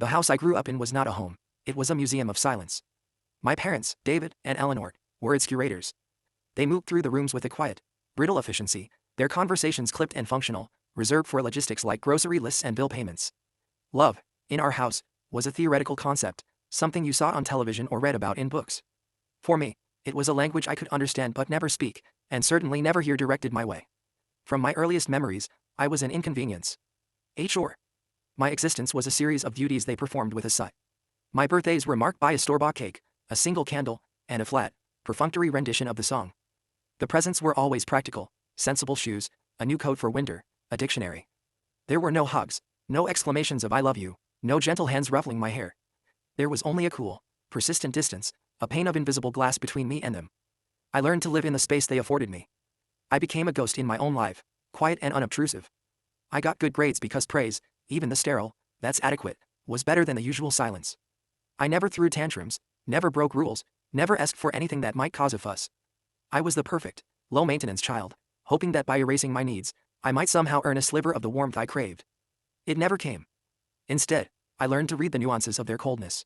The house I grew up in was not a home, it was a museum of silence. My parents, David and Eleanor, were its curators. They moved through the rooms with a quiet, brittle efficiency, their conversations clipped and functional, reserved for logistics like grocery lists and bill payments. Love, in our house, was a theoretical concept, something you saw on television or read about in books. For me, it was a language I could understand but never speak, and certainly never hear directed my way. From my earliest memories, I was an inconvenience. A chore. My existence was a series of duties they performed with a sigh. My birthdays were marked by a store-bought cake, a single candle, and a flat, perfunctory rendition of the song. The presents were always practical: sensible shoes, a new coat for winter, a dictionary. There were no hugs, no exclamations of "I love you," no gentle hands ruffling my hair. There was only a cool, persistent distance, a pane of invisible glass between me and them. I learned to live in the space they afforded me. I became a ghost in my own life, quiet and unobtrusive. I got good grades because praise, even the sterile, "that's adequate," was better than the usual silence. I never threw tantrums, never broke rules, never asked for anything that might cause a fuss. I was the perfect, low-maintenance child, hoping that by erasing my needs, I might somehow earn a sliver of the warmth I craved. It never came. Instead, I learned to read the nuances of their coldness.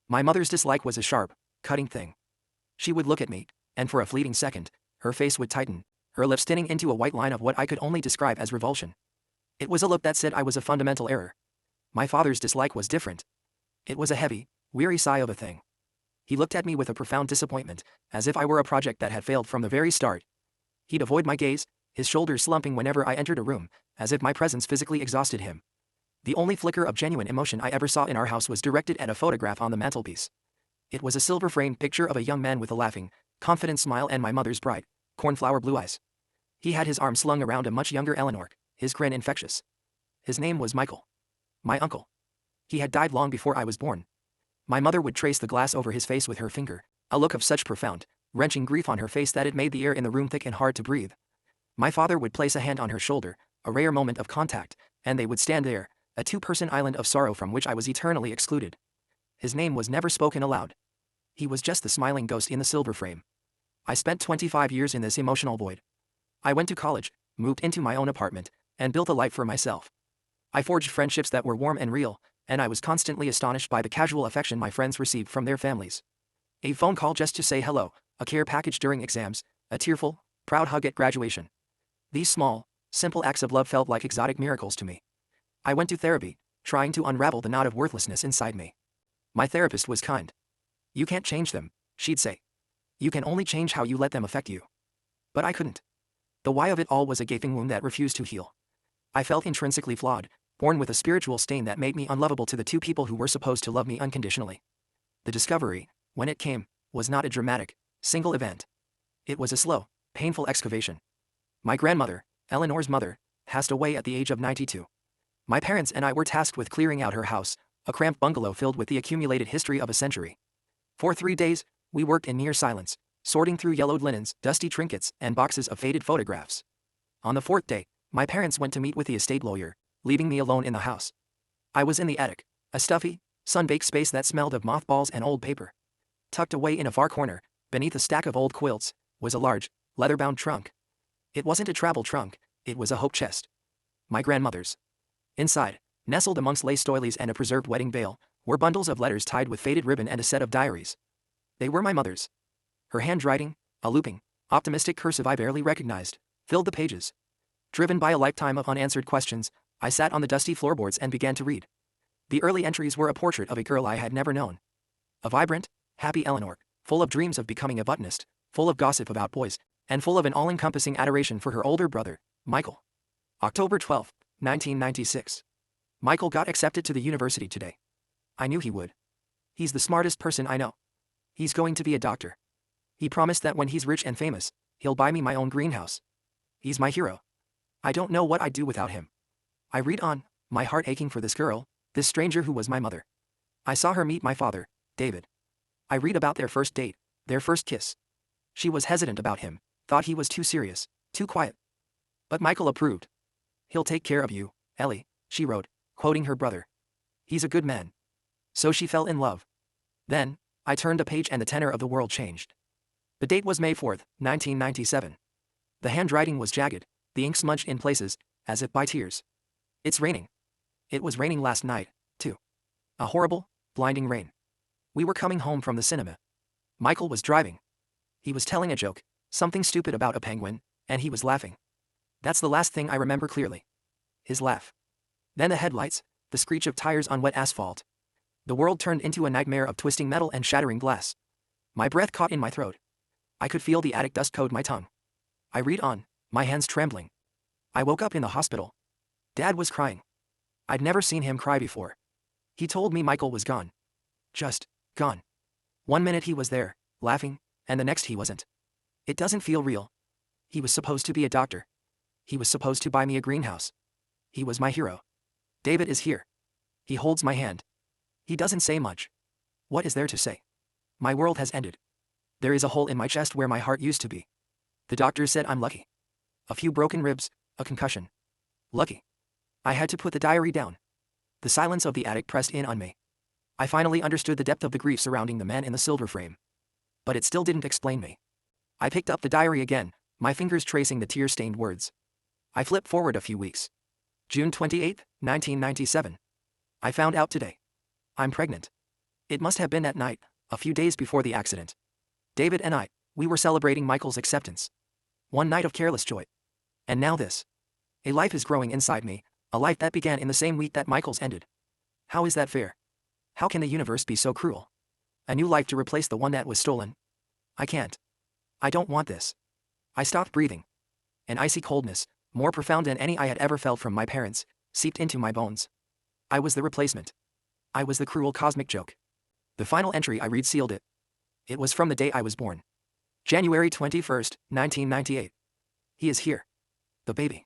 My mother's dislike was a sharp, cutting thing. She would look at me, and for a fleeting second, her face would tighten, her lips thinning into a white line of what I could only describe as revulsion. It was a look that said I was a fundamental error. My father's dislike was different. It was a heavy, weary sigh of a thing. He looked at me with a profound disappointment, as if I were a project that had failed from the very start. He'd avoid my gaze, his shoulders slumping whenever I entered a room, as if my presence physically exhausted him. The only flicker of genuine emotion I ever saw in our house was directed at a photograph on the mantelpiece. It was a silver-framed picture of a young man with a laughing, confident smile and my mother's bright, cornflower blue eyes. He had his arm slung around a much younger Eleanor, his grin infectious. His name was Michael. My uncle. He had died long before I was born. My mother would trace the glass over his face with her finger, a look of such profound, wrenching grief on her face that it made the air in the room thick and hard to breathe. My father would place a hand on her shoulder, a rare moment of contact, and they would stand there, a two-person island of sorrow from which I was eternally excluded. His name was never spoken aloud. He was just the smiling ghost in the silver frame. I spent 25 years in this emotional void. I went to college, moved into my own apartment, and built a life for myself. I forged friendships that were warm and real, and I was constantly astonished by the casual affection my friends received from their families. A phone call just to say hello, a care package during exams, a tearful, proud hug at graduation. These small, simple acts of love felt like exotic miracles to me. I went to therapy, trying to unravel the knot of worthlessness inside me. My therapist was kind. "You can't change them," she'd say. "You can only change how you let them affect you." But I couldn't. The why of it all was a gaping wound that refused to heal. I felt intrinsically flawed, born with a spiritual stain that made me unlovable to the two people who were supposed to love me unconditionally. The discovery, when it came, was not a dramatic, single event. It was a slow, painful excavation. My grandmother, Eleanor's mother, passed away at the age of 92. My parents and I were tasked with clearing out her house, a cramped bungalow filled with the accumulated history of a century. For 3 days, we worked in near silence, sorting through yellowed linens, dusty trinkets, and boxes of faded photographs. On the 4th day, my parents went to meet with the estate lawyer, leaving me alone in the house. I was in the attic, a stuffy, sun-baked space that smelled of mothballs and old paper. Tucked away in a far corner, beneath a stack of old quilts, was a large, leather-bound trunk. It wasn't a travel trunk, it was a hope chest. My grandmother's. Inside, nestled amongst lace doilies and a preserved wedding veil, were bundles of letters tied with faded ribbon and a set of diaries. They were my mother's. Her handwriting, a looping, optimistic cursive I barely recognized, filled the pages. Driven by a lifetime of unanswered questions, I sat on the dusty floorboards and began to read. The early entries were a portrait of a girl I had never known. A vibrant, happy Eleanor, full of dreams of becoming a botanist, full of gossip about boys, and full of an all-encompassing adoration for her older brother, Michael. October 12, 1996. Michael got accepted to the university today. I knew he would. He's the smartest person I know. He's going to be a doctor. He promised that when he's rich and famous, he'll buy me my own greenhouse. He's my hero. I don't know what I'd do without him. I read on, my heart aching for this girl, this stranger who was my mother. I saw her meet my father, David. I read about their first date, their first kiss. She was hesitant about him, thought he was too serious, too quiet. But Michael approved. "He'll take care of you, Ellie," she wrote, quoting her brother. "He's a good man." So she fell in love. Then, I turned a page and the tenor of the world changed. The date was May 4, 1997. The handwriting was jagged, the ink smudged in places, as if by tears. "It's raining." It was raining last night, too. A horrible, blinding rain. We were coming home from the cinema. Michael was driving. He was telling a joke, something stupid about a penguin, and he was laughing. That's the last thing I remember clearly. His laugh. Then the headlights, the screech of tires on wet asphalt. The world turned into a nightmare of twisting metal and shattering glass. My breath caught in my throat. I could feel the attic dust coat my tongue. I read on, my hands trembling. I woke up in the hospital. Dad was crying. I'd never seen him cry before. He told me Michael was gone. Just, gone. One minute he was there, laughing, and the next he wasn't. It doesn't feel real. He was supposed to be a doctor. He was supposed to buy me a greenhouse. He was my hero. David is here. He holds my hand. He doesn't say much. What is there to say? My world has ended. There is a hole in my chest where my heart used to be. The doctor said I'm lucky. A few broken ribs, a concussion. Lucky. I had to put the diary down. The silence of the attic pressed in on me. I finally understood the depth of the grief surrounding the man in the silver frame. But it still didn't explain me. I picked up the diary again, my fingers tracing the tear-stained words. I flipped forward a few weeks. June 28, 1997. I found out today. I'm pregnant. It must have been at night, a few days before the accident. David and we were celebrating Michael's acceptance. One night of careless joy. And now this. A life is growing inside me, a life that began in the same week that Michael's ended. How is that fair? How can the universe be so cruel? A new life to replace the one that was stolen? I can't. I don't want this. I stopped breathing. An icy coldness, more profound than any I had ever felt from my parents, seeped into my bones. I was the replacement. I was the cruel cosmic joke. The final entry I read sealed it. It was from the day I was born. January 21st, 1998. He is here. The baby.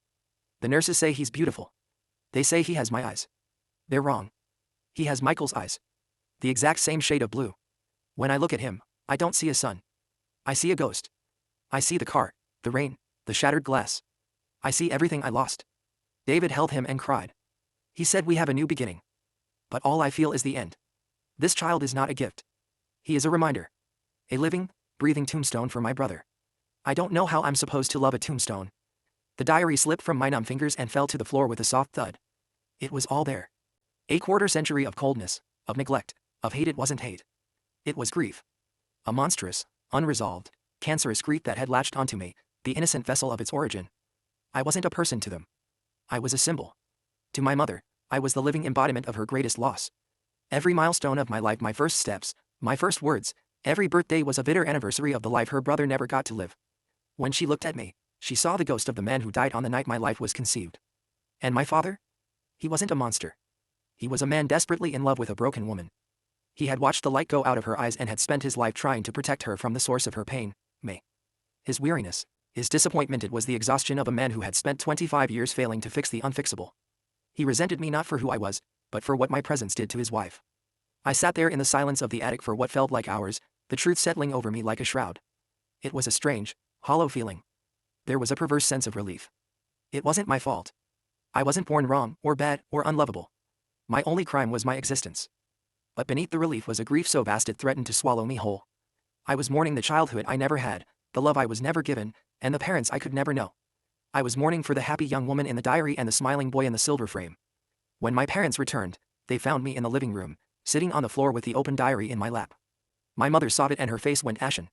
The nurses say he's beautiful. They say he has my eyes. They're wrong. He has Michael's eyes. The exact same shade of blue. When I look at him, I don't see a sun. I see a ghost. I see the car, the rain, the shattered glass. I see everything I lost. David held him and cried. He said we have a new beginning. But all I feel is the end. This child is not a gift. He is a reminder. A living, breathing tombstone for my brother. I don't know how I'm supposed to love a tombstone. The diary slipped from my numb fingers and fell to the floor with a soft thud. It was all there. A quarter-century of coldness, of neglect, of hate. It wasn't hate. It was grief. A monstrous, unresolved, cancerous grief that had latched onto me, the innocent vessel of its origin. I wasn't a person to them. I was a symbol. To my mother, I was the living embodiment of her greatest loss. Every milestone of my life, my first steps, my first words, every birthday was a bitter anniversary of the life her brother never got to live. When she looked at me, she saw the ghost of the man who died on the night my life was conceived. And my father? He wasn't a monster. He was a man desperately in love with a broken woman. He had watched the light go out of her eyes and had spent his life trying to protect her from the source of her pain, me. His weariness, his disappointment, it was the exhaustion of a man who had spent 25 years failing to fix the unfixable. He resented me not for who I was, but for what my presence did to his wife. I sat there in the silence of the attic for what felt like hours, the truth settling over me like a shroud. It was a strange, hollow feeling. There was a perverse sense of relief. It wasn't my fault. I wasn't born wrong, or bad, or unlovable. My only crime was my existence. But beneath the relief was a grief so vast it threatened to swallow me whole. I was mourning the childhood I never had, the love I was never given, and the parents I could never know. I was mourning for the happy young woman in the diary and the smiling boy in the silver frame. When my parents returned, they found me in the living room, sitting on the floor with the open diary in my lap. My mother saw it and her face went ashen.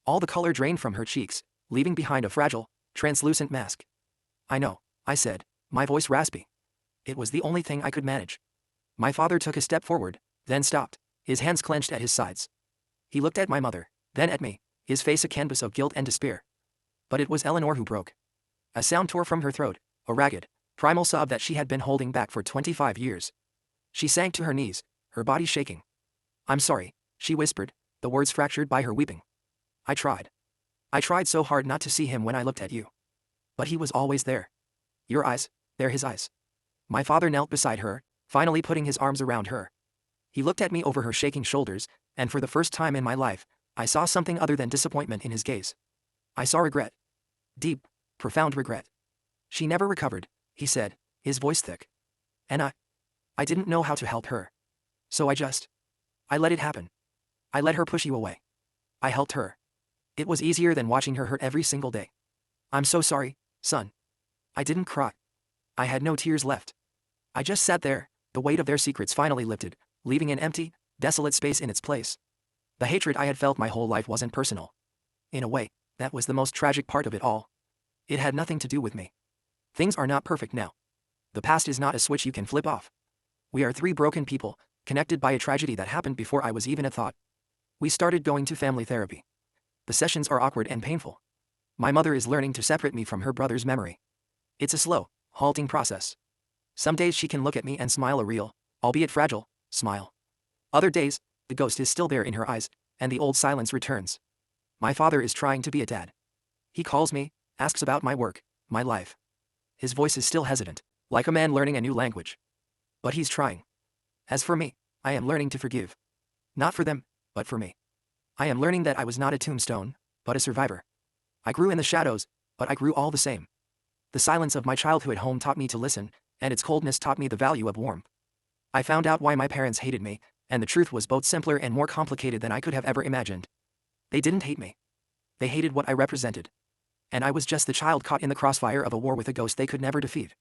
All the color drained from her cheeks, leaving behind a fragile, translucent mask. I know, I said, my voice raspy. It was the only thing I could manage. My father took a step forward, then stopped, his hands clenched at his sides. He looked at my mother, then at me, his face a canvas of guilt and despair. But it was Eleanor who broke. A sound tore from her throat, a ragged, primal sob that she had been holding back for 25 years. She sank to her knees, her body shaking. I'm sorry, she whispered, the words fractured by her weeping. I tried. I tried so hard not to see him when I looked at you. But he was always there. Your eyes, they're his eyes. My father knelt beside her, finally putting his arms around her. He looked at me over her shaking shoulders, and for the first time in my life, I saw something other than disappointment in his gaze. I saw regret. Deep, profound regret. She never recovered, he said, his voice thick. And I didn't know how to help her. So I let it happen. I let her push you away. I helped her. It was easier than watching her hurt every single day. I'm so sorry, son. I didn't cry. I had no tears left. I just sat there, the weight of their secrets finally lifted, leaving an empty, desolate space in its place. The hatred I had felt my whole life wasn't personal. In a way, that was the most tragic part of it all. It had nothing to do with me. Things are not perfect now. The past is not a switch you can flip off. We are three broken people, connected by a tragedy that happened before I was even a thought. We started going to family therapy. The sessions are awkward and painful. My mother is learning to separate me from her brother's memory. It's a slow, halting process. Some days she can look at me and smile a real, albeit fragile, smile. Other days, the ghost is still there in her eyes, and the old silence returns. My father is trying to be a dad. He calls me, asks about my work, my life. His voice is still hesitant, like a man learning a new language. But he's trying. As for me, I am learning to forgive. Not for them, but for me. I am learning that I was not a tombstone, but a survivor. I grew in the shadows, but I grew all the same. The silence of my childhood home taught me to listen, and its coldness taught me the value of warmth. I found out why my parents hated me, and the truth was both simpler and more complicated than I could have ever imagined. They didn't hate me. They hated what I represented. And I was just the child caught in the crossfire of a war with a ghost they could never defeat.